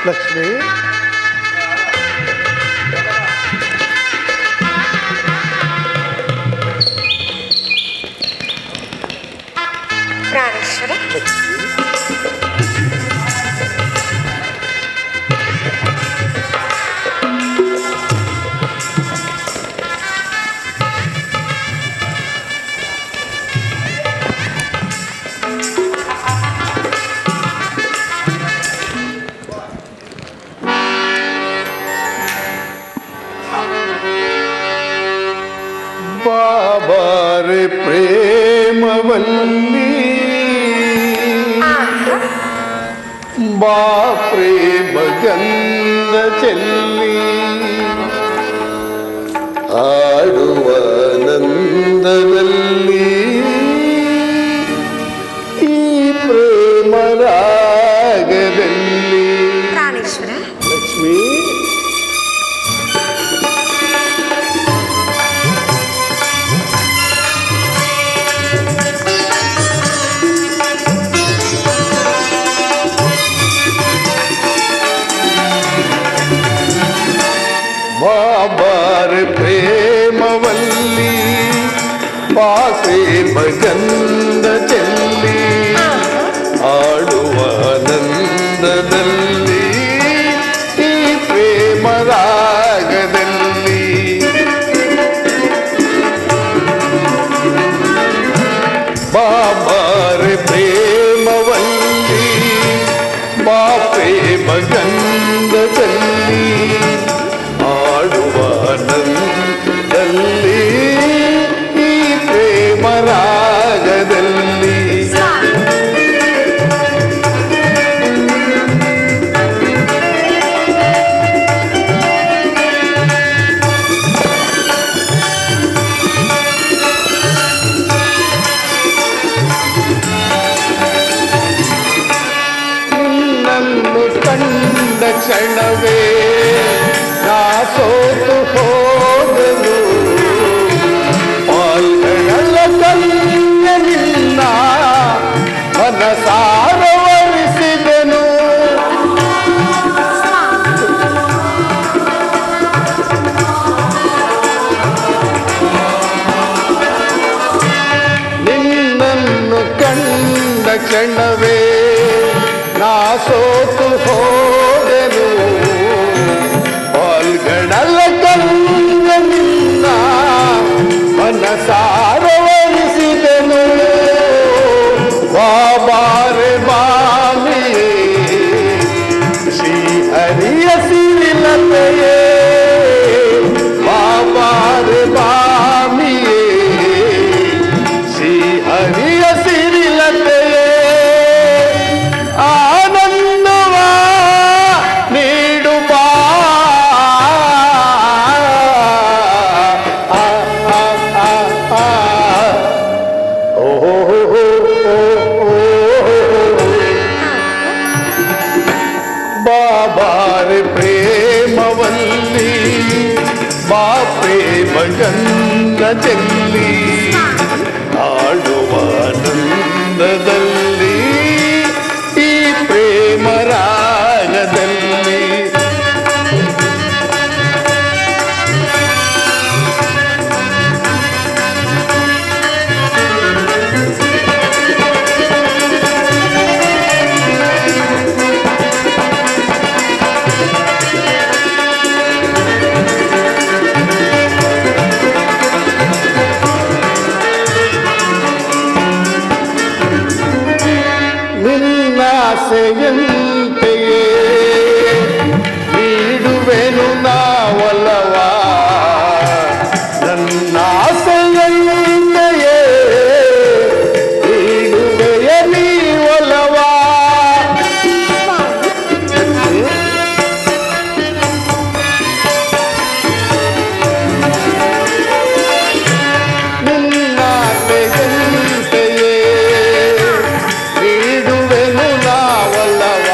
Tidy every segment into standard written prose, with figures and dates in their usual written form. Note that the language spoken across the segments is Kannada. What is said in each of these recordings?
ಲಕ್ಷ್ಮಿ, ಪ್ರಾಣೇಶ್ವರ, ಬಾಬಾರೆ ಪ್ರೇಮವಲ್ಲಿ ಬಾ ಪ್ರೇಮ ಗಂಧ ಚೆಲ್ಲಿ ಆಡುವ ನಂದದಲ್ಲಿ ಈ ಪ್ರೇಮ ರಾಗದಲ್ಲಿ. ಪ್ರಾಣೇಶ್ವರ, ಲಕ್ಷ್ಮಿ, ಬಾಬಾರೆ ಪ್ರೇಮವಲ್ಲಿ ಬಾ ಪ್ರೇಮ ಗಂಧ ಚೆಲ್ಲಿ ಆಡುವ ನಂದದಲ್ಲಿ ಈ ಪ್ರೇಮ ರಾಗದಲ್ಲಿ. ಬಾಬಾರೆ ಪ್ರೇಮವಲ್ಲಿ ಬಾ ಪ್ರೇಮ ಗಂಧದಲ್ಲಿ ಆಡುವ ನಂದದಲ್ಲಿ ಈ ಪ್ರೇಮ ರಾಗದಲ್ಲಿ. ನಿನ್ನನ್ನು ಕಂಡ ಕ್ಷಣವೇ ನಾ ಸೋತು ಹೋದನು, ಪಾಲ್ಗಳ ಕನ್ಯ ನಿನ್ನ ಮನಸಾರವರಿಸಿದೆನು. ನಿನ್ನನ್ನು ಕಂಡ ಕ್ಷಣವೇ ನಾ ಸೋತು ಹೋದೆನು, ಪಾಲ್ಗಡಲ ಕನ್ಯ ನಿನ್ನ ಮನಸಾರವರಿಸಿದೆನು. ಬಾಬಾರೆ ಬಾಮಿಯೇ ಶ್ರೀ ಹರಿಯ ಸಿರಿಲತೆಯೇ, ಬಾಬಾರೆ ಬಾಮಿಯೇ ಶ್ರೀ ಹರಿಯ ಸಿರಿಲತೆಯೇ, ಆನಂದವ ನೀಡು ಬಾ. ಬಾಬಾರೆ ಪ್ರೇಮವಲ್ಲಿ ಬಾ ಪ್ರೇಮ ಗಂಧ ಚೆಲ್ಲಿ ಆಡುವ ನಂದದಲ್ಲಿ ಈ ಪ್ರೇಮ ರಾಗದಲ್ಲಿ. ನಿನ್ನಾಸೆಯಂತೆಯೇ ನೀಡುವೆನು ನಾವಲ್ಲವಾ, ನನ್ನಾಸೆಯಂತೆಯೇ ನೀಡುವೆಯ ನೀವಲ್ಲವಾ. ನಿನ್ನಾಸೆಯಂತೆಯೇ ನೀಡುವೆನು ನಾವಲ್ಲವಾ,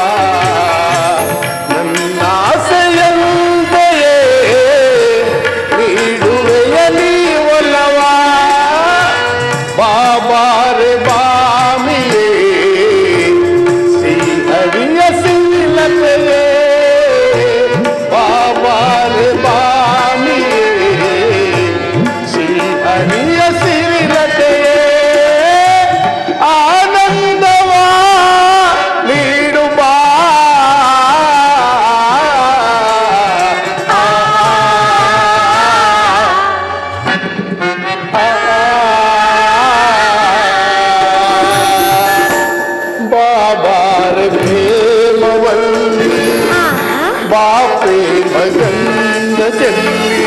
ಬಾಬಾರ ಪ್ರೇಮವಲ್ಲಿ ಬಾ ಪ್ರೇಮಗಂಧ ಚೆಲ್ಲಿ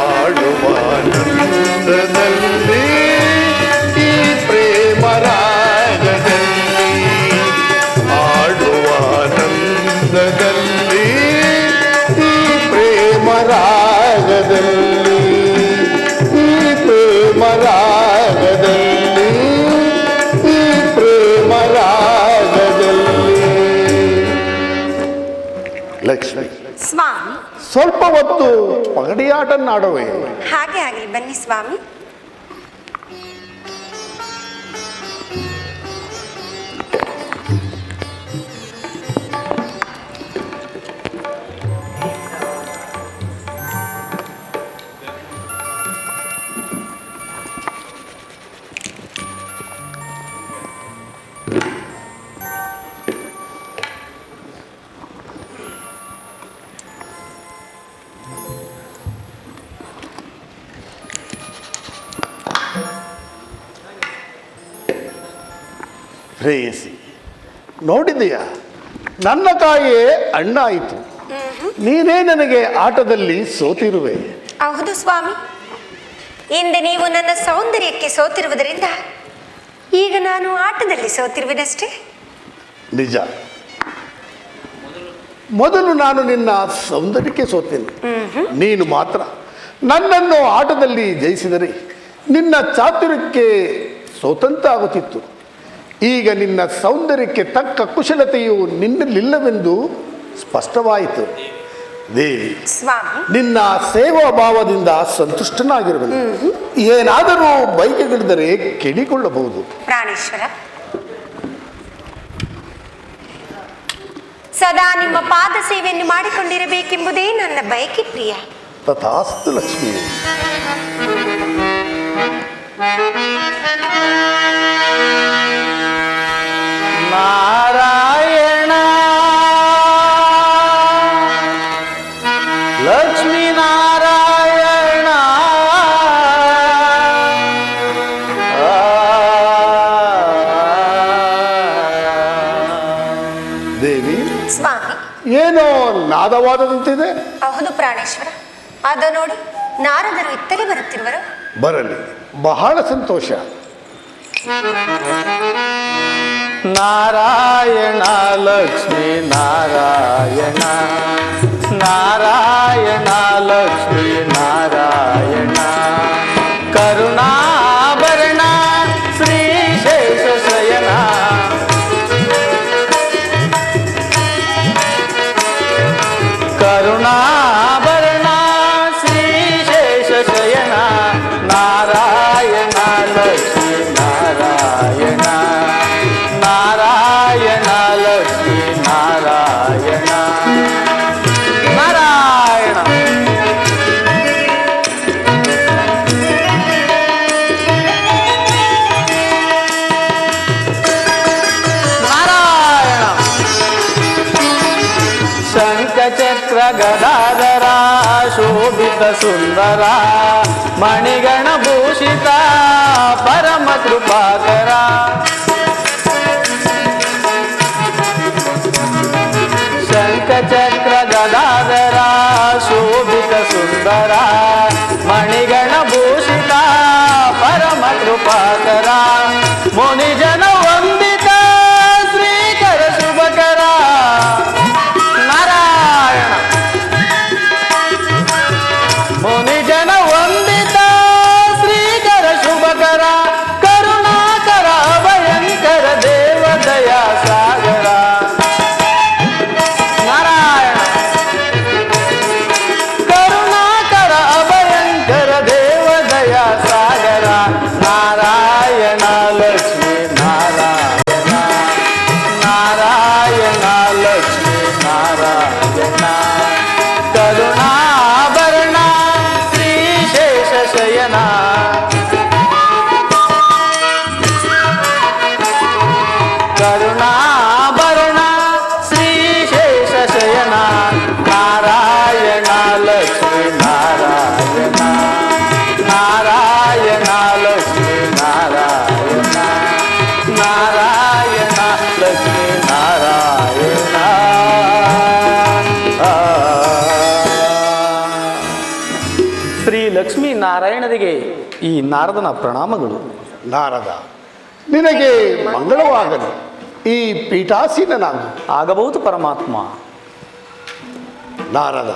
ಆಡುವ ಆನಂದದಲ್ಲಿ ಈ ಪ್ರೇಮ ರಾಗದಲ್ಲಿ ಆಡುವ ಆನಂದದಲ್ಲಿ ಈ ಪ್ರೇಮ ರಾಗದಲ್ಲಿ ಈ ಪ್ರೇಮ ರಾಗದಲ್ಲಿ ಈ ಪ್ರೇಮ ರಾಗದಲ್ಲಿ. ಲಕ್ಷ್ಮಿ, ಸ್ವಾಮಿ, ಸ್ವಲ್ಪ ಹೊತ್ತು ಪಗಡಿಯಾಟನ್ನಾಡುವೆ. ಹಾಗೆ ಆಗಲಿ ಬನ್ನಿ ಸ್ವಾಮಿ. ಪ್ರೇಯಸಿ, ನೋಡಿದೆಯಾ, ನನ್ನ ಕಾಯೇ ಅಣ್ಣಾಯಿತು. ನೀನೇ ನನಗೆ ಆಟದಲ್ಲಿ ಸೋತಿರುವೆ. ಹೌದು ಸ್ವಾಮಿ, ಇಂದು ನೀವು ನನ್ನ ಸೌಂದರ್ಯಕ್ಕೆ ಸೋತಿರುವುದರಿಂದ ಈಗ ನಾನು ಆಟದಲ್ಲಿ ಸೋತಿರುವೆನಷ್ಟೇ. ನಿಜ, ಮೊದಲು ನಾನು ನಿನ್ನ ಸೌಂದರ್ಯಕ್ಕೆ ಸೋತೇನೆ. ನೀನು ಮಾತ್ರ ನನ್ನನ್ನು ಆಟದಲ್ಲಿ ಜಯಿಸಿದರೆ ನಿನ್ನ ಚಾತುರ್ಯಕ್ಕೆ ಸೋತಂತಾಗುತ್ತಿತ್ತು. ಈಗ ನಿನ್ನ ಸೌಂದರ್ಯಕ್ಕೆ ತಕ್ಕ ಕುಶಲತೆಯು ನಿನ್ನಲ್ಲಿಲ್ಲವೆಂದು ಸ್ಪಷ್ಟವಾಯಿತು. ದೇವಿ, ಸ್ವಾಮಿ, ನಿನ್ನ ಸೇವಾ ಭಾವದಿಂದ ಸಂತುಷ್ಟನಾಗಿರುವನು. ಏನಾದರೂ ಬೈಕೆಗಳಿದ್ದರೆ ಕೇಳಿಕೊಳ್ಳಬಹುದು. ಪ್ರಾಣೇಶ್ವರ, ಸದಾ ನಿಮ್ಮ ಪಾದ ಸೇವೆಯನ್ನು ಮಾಡಿಕೊಂಡಿರಬೇಕೆಂಬುದೇ ನನ್ನ ಬಯಕೆ ಪ್ರಿಯ. ತಥಾಸ್ತು ಲಕ್ಷ್ಮಿ. ನಾರಾಯಣ ಲಕ್ಷ್ಮೀ ನಾರಾಯಣ ದೇವಿ, ಸ್ವಾಮಿ, ಏನೋ ನಾದವಾದದಂತಿದೆ. ಹೌದು ಪ್ರಾಣೇಶ್ವರ, ಅದ ನೋಡಿ ನಾರದರು ಇತ್ತಲೇ ಬರುತ್ತಿರುವರು. ಬರಲಿ, ಬಹಳ ಸಂತೋಷ. ನಾರಾಯಣ ಲಕ್ಷ್ಮೀ ನಾರಾಯಣ ನಾರಾಯಣ ಲಕ್ಷ್ಮೀ ನಾರಾಯಣ ಕರುಣಾಭರಣ ಶ್ರೀ ಶೇಷ ಶಯನ ಕರುಣಾಭರಣ ಶ್ರೀ ಶೇಷ ಶಯನ ನಾರಾಯಣ ಲಕ್ಷ್ಮೀ ನಾರಾಯಣ ನಾರಾಯಣ ಲಕ್ಷ್ಮೀ ನಾರಾಯಣ ನಾರಾಯಣ ನಾರಾಯಣ ಶಂಖಚಕ್ರ ಗದಾಧರ ಶೋಭಿತ ಸುಂದರ ಮಣಿಗಣ ಭೂಷಿತ ಪರಮ ಕೃಪಾಕರ ಶಂಖಚಕ್ರ ಗದಾಧರ ಶೋಭಿತ ಸುಂದರ ಮಣಿಗಣ ಭೂಷಿತ ಪರಮ ಕೃಪಾಕರ ಮುನಿಜನ ವಂದಿತ ಶ್ರೀಕರ ಶುಭಕರ ನಾರಾಯಣ ಮುನಿಜನ ವಂದಿತ ಶ್ರೀಕರ ಶುಭಕರ ಕರುಣಾಕರ ಈ ನಾರದನ ಪ್ರಣಾಮಗಳು. ನಾರದ, ನಿನಗೆ ಮಂಗಳವಾಗಲಿ. ಈ ಪೀಠಾಸೀನ ನಾನು ಆಗಬಹುದು ಪರಮಾತ್ಮ. ನಾರದ,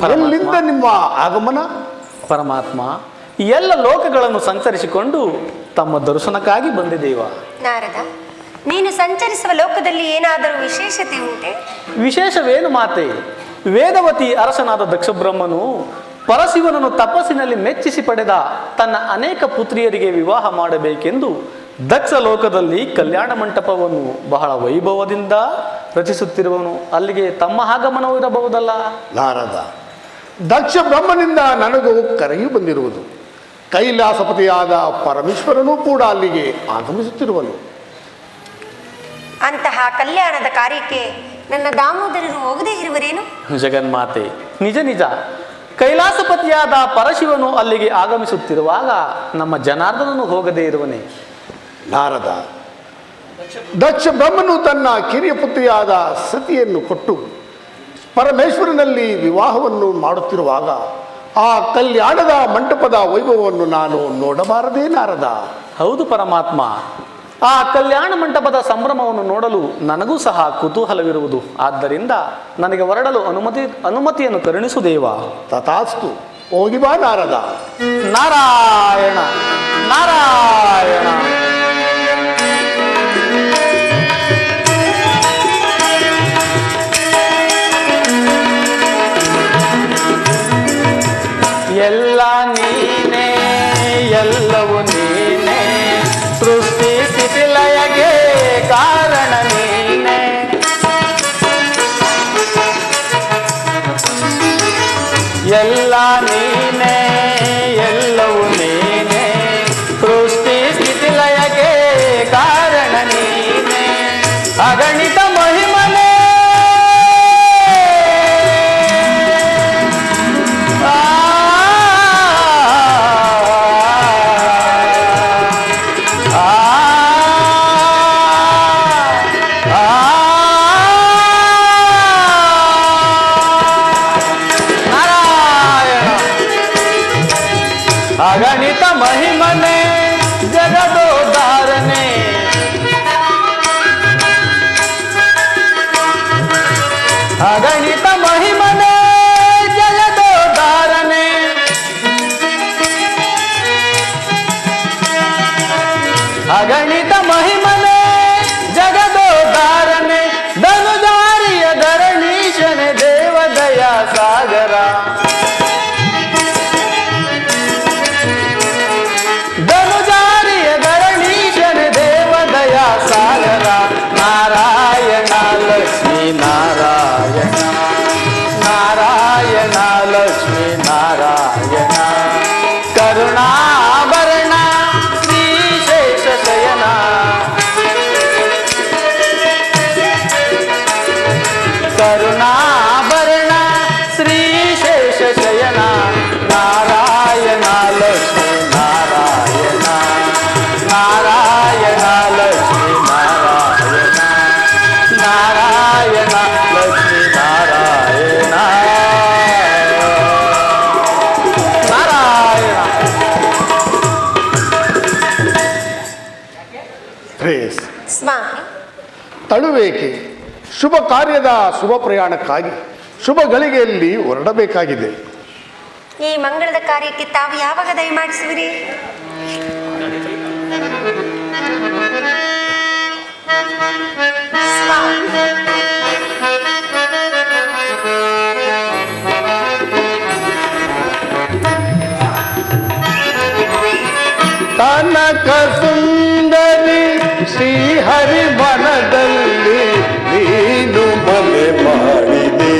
ಪರಮಾತ್ಮ. ಎಲ್ಲಿಂದ ನಿಮ್ಮ ಆಗಮನ? ಪರಮಾತ್ಮ, ಎಲ್ಲ ಲೋಕಗಳನ್ನು ಸಂಚರಿಸಿಕೊಂಡು ತಮ್ಮ ದರ್ಶನಕ್ಕಾಗಿ ಬಂದಿದ್ದೇವ. ನಾರದ, ನೀನು ಸಂಚರಿಸುವ ಲೋಕದಲ್ಲಿ ಏನಾದರೂ ವಿಶೇಷತೆ ಉಂಟೆ? ವಿಶೇಷವೇನು ಮಾತೆ? ವೇದವತಿ ಅರಸನಾದ ದಕ್ಷಬ್ರಹ್ಮನು ಪರಶಿವನನ್ನು ತಪಸ್ಸಿನಲ್ಲಿ ಮೆಚ್ಚಿಸಿ ಪಡೆದ ತನ್ನ ಅನೇಕ ಪುತ್ರಿಯರಿಗೆ ವಿವಾಹ ಮಾಡಬೇಕೆಂದು ದಕ್ಷ ಲೋಕದಲ್ಲಿ ಕಲ್ಯಾಣ ಮಂಟಪವನ್ನು ಬಹಳ ವೈಭವದಿಂದ ರಚಿಸುತ್ತಿರುವನು. ಅಲ್ಲಿಗೆ ತಮ್ಮ ಆಗಮನವೂ ಇರಬಹುದಲ್ಲ? ನಾರದ, ದಕ್ಷ ಬ್ರಹ್ಮನಿಂದ ನನಗೂ ಕರೆಯು ಬಂದಿರುವುದು. ಕೈಲಾಸಪತಿಯಾದ ಪರಮೇಶ್ವರನೂ ಕೂಡ ಅಲ್ಲಿಗೆ ಆಗಮಿಸುತ್ತಿರುವನು. ಅಂತಹ ಕಲ್ಯಾಣದ ಕಾರ್ಯಕ್ಕೆ ನನ್ನ ದಾಮೋದರರು ಹೋಗದೇ ಇರುವರೇನು? ಜಗನ್ಮಾತೆ, ನಿಜ ನಿಜ. ಕೈಲಾಸಪತಿಯಾದ ಪರಶಿವನು ಅಲ್ಲಿಗೆ ಆಗಮಿಸುತ್ತಿರುವಾಗ ನಮ್ಮ ಜನಾರ್ದನನು ಹೋಗದೇ ಇರುವನೇ? ನಾರದ, ದಕ್ಷ ಬ್ರಹ್ಮನು ತನ್ನ ಕಿರಿಯ ಪುತ್ರಿಯಾದ ಸತಿಯನ್ನು ಕೊಟ್ಟು ಪರಮೇಶ್ವರನಲ್ಲಿ ವಿವಾಹವನ್ನು ಮಾಡುತ್ತಿರುವಾಗ ಆ ಕಲ್ಯಾಣದ ಮಂಟಪದ ವೈಭವವನ್ನು ನಾನು ನೋಡಬಾರದೇ ನಾರದ? ಹೌದು ಪರಮಾತ್ಮ, ಆ ಕಲ್ಯಾಣ ಮಂಟಪದ ಸಂಭ್ರಮವನ್ನು ನೋಡಲು ನನಗೂ ಸಹ ಕುತೂಹಲವಿರುವುದು. ಆದ್ದರಿಂದ ನನಗೆ ಹೊರಡಲು ಅನುಮತಿಯನ್ನು ಕರುಣಿಸು ದೇವ. ತಥಾಸ್ತು, ಹೋಗಿ ಬಾ ನಾರದ. ನಾರಾಯಣ ನಾರಾಯಣ. ಎಲ್ಲ ನೀನೇ, ಎಲ್ಲವೂ ನೀನೇ, ಸೃಷ್ಟಿ ಸ್ಥಿತಿ ಲಯಗೆ ಕಾರಣ ನೀನೇ. ಎಲ್ಲ ನೀನೇ, ಎಲ್ಲವೂ ನೀನೇ, ಸೃಷ್ಟಿ ಸ್ಥಿತಿ ಲಯಗೆ ಕಾರಣ ನೀನೇ. ಅಗಣಿತ ಮಹಿಮನೇ, ಅಗಣಿತ ಮಹಿಮನೆ, ಜಗದೋದ್ಧಾರನೆ. ಅಗಣಿತ ಮಹಿಮನೆ, ಜಗದೋದ್ಧಾರನೆ. ಅಗಣಿತ ಮಹಿಮನೆ, ಜಗದೋದ್ಧಾರನೆ. ಧನುಜಾರಿಯ ಧರಣೀಶನೆ, ದೇವದಯ ಸಾಗರ. ಧನುಜಾರಿಯ ಧರಣೀಶನ ದೇವದಯ ಸಾಗರ. ನಾರಾಯಣ ಲಕ್ಷ್ಮೀ ನಾರಾಯಣ, ನಾರಾಯಣ ಲಕ್ಷ್ಮೀ ನಾರಾಯಣ. ಕರುಣಾಭರಣ ಶ್ರೀಶೇಷ ಶಯನ, ಕರುಣಾಭರಣ ಶ್ರೀಶೇಷ ಶಯನ. ನಾರಾಯಣ ಲಕ್ಷ್ಮೀ ನಾರಾಯಣ, ನಾರಾಯಣ ಲಕ್ಷ್ಮೀ ನಾರಾಯಣ, ನಾರಾಯಣ ಲಕ್ಷ್ಮೀ ನಾರಾಯಣ, ನಾರಾಯಣ. ಪ್ರೇಸ್ ಸ್ವಾಮಿ, ತಳುವೇಕೆ? ಶುಭ ಕಾರ್ಯದ ಶುಭ ಪ್ರಯಾಣಕ್ಕಾಗಿ ಶುಭ ಗಳಿಗೆಯಲ್ಲಿ ಹೊರಡಬೇಕಾಗಿದೆ. ಈ ಮಂಗಳದ ಕಾರ್ಯಕ್ಕೆ ತಾವು ಯಾವಾಗ ದಯಮಾಡಿಸುವಿರಿ? ಸ್ವಾಮಿ, ಕನಕ ಸುಂದರಿ ಶ್ರೀಹರಿ ವನದಲ್ಲಿ ನೀನು ಮನೆ ಮಾಡಿದೆ.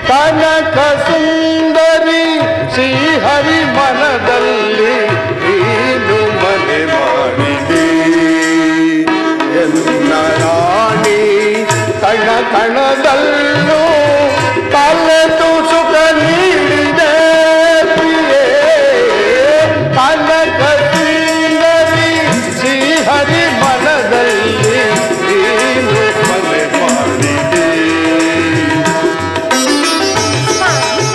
ಕನಕ ಸುಂದರಿ ಶ್ರೀಹರಿ ವನದಲ್ಲಿ ನೀನು ಮನೆ ಮಾಡಿದೆ. ಎನ್ನ ರಾಣಿ ಕಣ ಕಣದಲ್ಲೂ ಕಲೆತು ಸುಖ ನೀಡಿದೆ. ಪ್ರಿಯೇ ಕನಕ ಸುಂದರಿ ಶ್ರೀಹರಿ ಮನದಲ್ಲಿ ನೀನು ಮನೆ ಮಾಡಿದೆ. ಸ್ವಾಮಿ,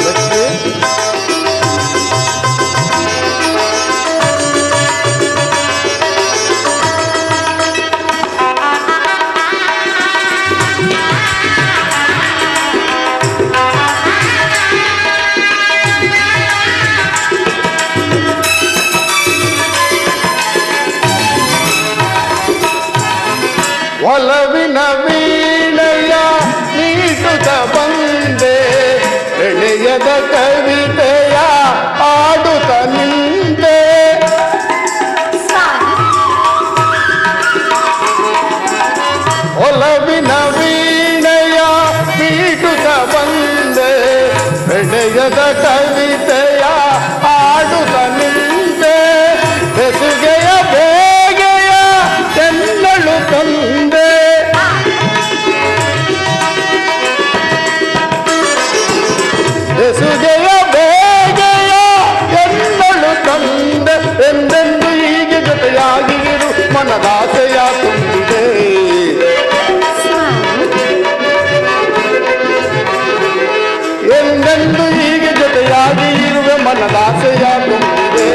ಮನದಾಸೆಯ ತುಂಬಿದೆ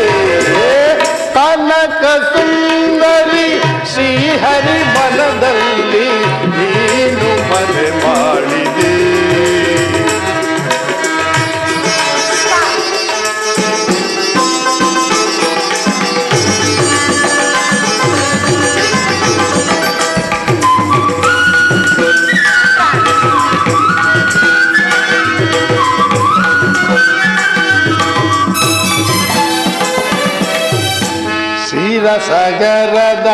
ಕನಕ ಸುಂದರಿ ಶ್ರೀಹರಿ ಮನದಲ್ಲಿ ನೀನು ಮನೆ ಮಾಡಿದೆ ಕ್ಷೀರಸಾಗರದ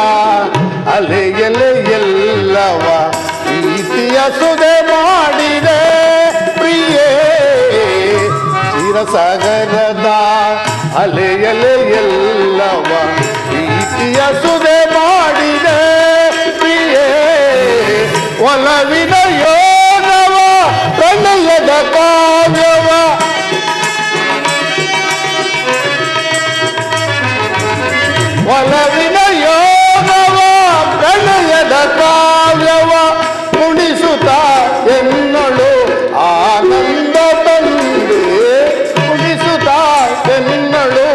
ಅಲೆಯಲೆ ಎಲ್ಲವ ಪ್ರೀತಿಯ ಸುದೆ ಮಾಡಿದೆ ಪ್ರಿಯೇ ಕ್ಷೀರಸಾಗರದ ಅಲೆಯಲೆ ಎಲ್ಲವ ಪ್ರೀತಿಯ ಸುದೆ ಮಾಡಿದೆ ಪ್ರಿಯೇ ಒಲವಿನ ಯೋಗವ ಪ್ರಣಯದ ಕಾವ್ಯವ ಒಲವಿನ ಯೋಗವ ಪ್ರಣಯದ ಕಾವ್ಯವ ಕುಣಿಸುತ್ತ ಎನ್ನಳು ಆನಂದ ತಂದೆ ಕುಣಿಸುತ್ತ ಎನ್ನಳು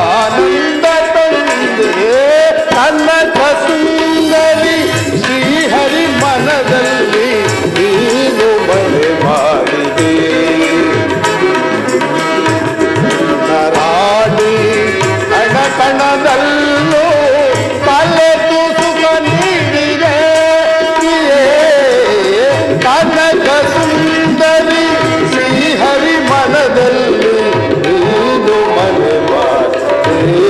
ಆನಂದ ತಂದೆ ಕನಕ ಸುಂದರಿ ಶ್ರೀಹರಿ ಮನದಲ್ಲಿ ನೀನು ಮನೆ ಮಾಡಿದೆ ನರಾಡಿ ಕಣದಲ್ಲೂ ಕಲೆತು ಸುಖ ನೀಡಿದೆ ಕನಕ ಸುಂದರಿ ಶ್ರೀಹರಿ ಮನದಲ್ಲಿ ನೀನು ಮನೆ ಮಾಡಿದೆ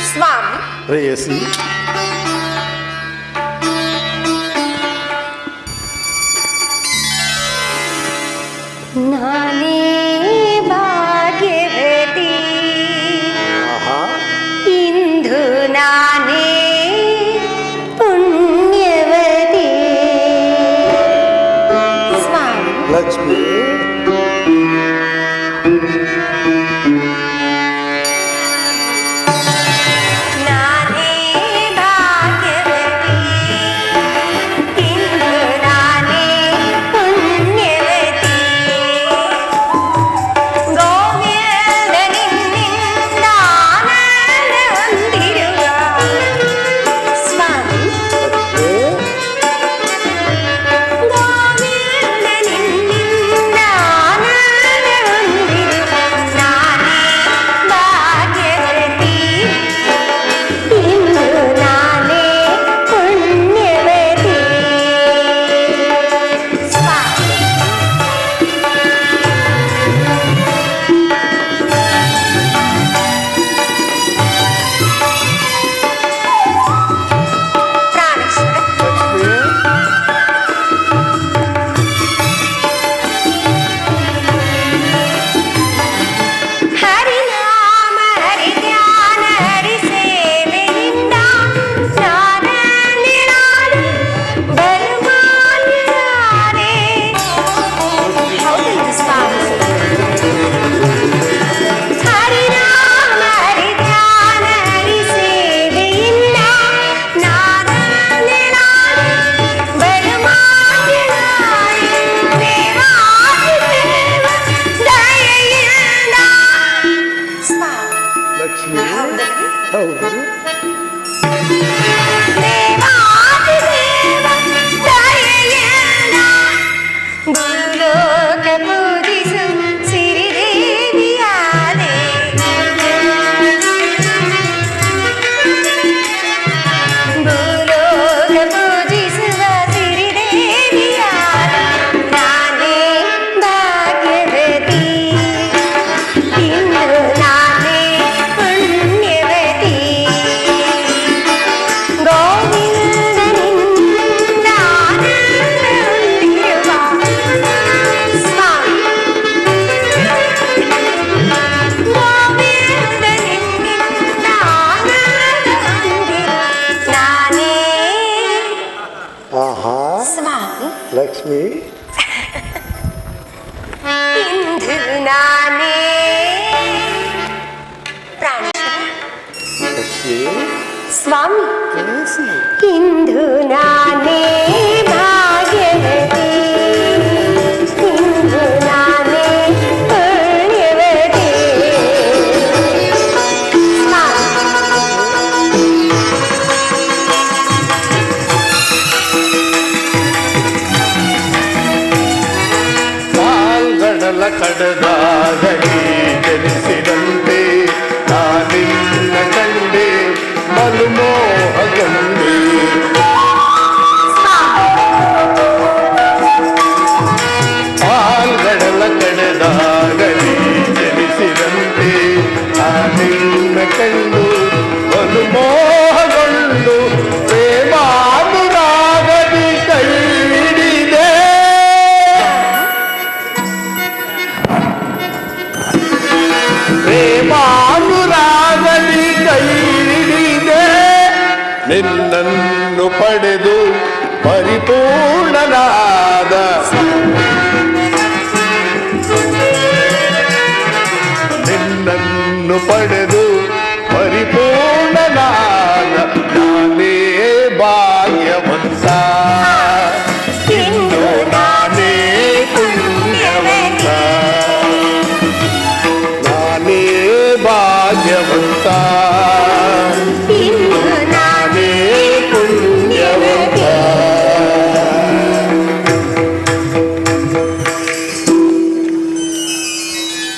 ಸ್ವಾಮಿ ಪ್ರೇಯಸಿ ನಾನೇ ಭಾಗ್ಯವತಿ ಇಂದು ನಾನೇ ಪುಣ್ಯವತಿ ಸ್ವಾಮಿ ಲಕ್ಷ್ಮಿ ನಾನೇ ಭಾಗ್ಯವತಿ ಇಂದು ನಾನೇ ಪುಣ್ಯವತಿ ಗೋವಿಂದನಿಂದ ಆನಂದ ಹೊಂದಿರುವ ಸ್ವಾಮಿ ಗೋವಿಂದನಿಂದ ಆನಂದ ಹೊಂದಿರುವ ನಾನೇ ಭಾಗ್ಯವತಿ ಇಂದು ನಾನೇ ಪುಣ್ಯವತಿ ಸ್ವಾಮಿ ಪ್ರಾಣೇಶ್ವರ ಹರಿನಾಮ ಹರಿಧ್ಯಾನ ಹರಿ ಸೇವೆಯಿಂದ ನಾನಲ್ಲಿ ನಾನು ಬಲುಮಾನ್ಯನಾದೆ. ಹೌದಲ್ರಿ ಸ್ವಾಮಿ? ಹರಿನಾಮ ಹರಿಧ್ಯಾನ ಹರಿ ಸೇವೆಯಿಂದ ನಾನಲ್ಲಿ ನಾನು ಬಲುಮಾನ್ಯನಾದೆ. ದೇವಾದಿದೇವ ದಯೆಯಿಂದ ಸ್ವಾಮಿ ಲಕ್ಷ್ಮಿ ಹೌದಲ್ರಿ? ಹೌದು ದೇವಾದಿದೇವ ದಯೆಯಿಂದ ಭೂಲೋಕ ಪೂಜಿಸು ಸಿರಿದೇವಿಯಾದೆ. ಭೂಲೋಕ ಪೂಜಿಸುವ ಸಿರಿದೇವಿಯಾದೆ. ನಾನೇ ಭಾಗ್ಯವತಿ ಇಂದು ನಾನೇ ಪುಣ್ಯವತಿ ಗೋವಿಂದನಿಂದ ಆನಂದ ಹೊಂದಿರುವ ಸ್ವಾಮಿ ಗೋವಿಂದನಿಂದ ಆನಂದ ಹೊಂದಿರುವ ನಾನೇ ಆಹಾ ಸ್ವಾಮಿ ಲಕ್ಷ್ಮಿ ಇಂದು ನಾನೇ ಪ್ರಾಣೇಶ್ವರ ಲಕ್ಷ್ಮಿ ಸ್ವಾಮಿ ಪ್ರೇಯಸಿ ಇಂದು ನಾನೇ ಭಾಗ್ಯವತಿ ಪಾಲ್ಗಳ ಕಡದಾಗಲಿ ಜನಿಸಿದಂತೆ ನಾನಿನ್ನ ಕಂಡೆ ಬಲು ಮೋಹಗೊಂಡೆ. ಪಾಲ್ಗಳ ಕಡದಾಗಲಿ ಜನಿಸಿದಂತೆ ನಾನಿನ್ನ ಕಂಡು ಬಲು ಮೋಹಗೊಂಡು ಪ್ರೇಮಾನುರಾಗದಿ ಕೈ ಹಿಡಿದೆ. ಪ್ರೇಮಾನುರಾಗದಿ ಕೈ ಹಿಡಿದೆ ನಿನ್ನನ್ನು ಪಡೆದು